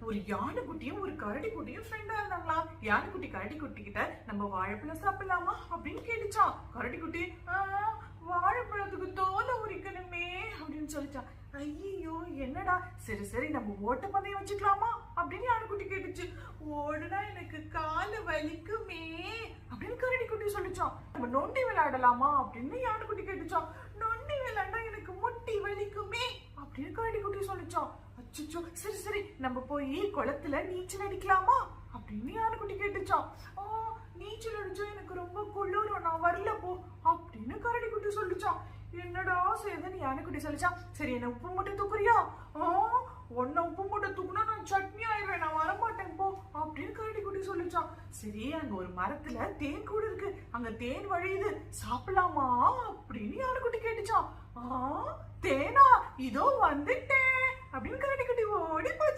ஒரு யானைக்குட்டியும் ஒரு கரடி குட்டியும் ஃப்ரெண்டா இருந்தாங்களா. யானைக்குட்டி கரடி குட்டி கிட்ட நம்ம வாழைப்பழம் சாப்பிடலாமா அப்படின்னு கேட்டுச்சான். கரடி குட்டி வாழைப்பழத்துக்கு தோலை உரிக்கணுமே அப்படின்னு சொல்லிச்சான். ஐயோ என்னடா, சரி சரி நம்ம ஓட்டப்பந்தயம் வச்சுக்கலாமா அப்படின்னு யானைக்குட்டி கேட்டுச்சு. ஓடுனா எனக்கு காலு வலிக்குமே அப்படின்னு கரடி குட்டி சொல்லிச்சான். நம்ம நொண்டி விளையாடலாமா அப்படின்னு யானைக்குட்டி கேட்டுச்சான். நொண்டி விளையாண்டா எனக்கு முட்டி வலிக்குமே அப்படின்னு கரடி குட்டி சொல்லிச்சான். அச்சோ சரி சரி நம்ம போய் குளத்துல நீச்சல் அடிக்கலாமா அப்படின்னு யானைக்குட்டி கேட்டுச்சான். நீச்சல் அடிச்சா எனக்கு ரொம்ப குளிரும், நான் வரல போ அப்படின்னு கரடி குட்டி சொல்லிச்சான். என்னடா செய்யுதுன்னு யானைக்குட்டி சொல்லிச்சான். சரி என்ன உப்பு மூட்டை தூக்குறியா? உன்னை உப்பு மூட்டை தூக்குனா நான் சட்னி ஆயிடுவேன், நான் வரமாட்டேன் போ அப்படின்னு கரடி குட்டி சொல்லிச்சான். சரி அங்க ஒரு மரத்துல தேன் கூடு இருக்கு, அங்க தேன் வழியுது, சாப்பிடலாமா அப்படின்னு யானைக்குட்டி கேட்டுச்சான். தேனா, இதோ வந்துட்டேன் அப்படின்னு கரடி குட்டி ஓடி போச்சு.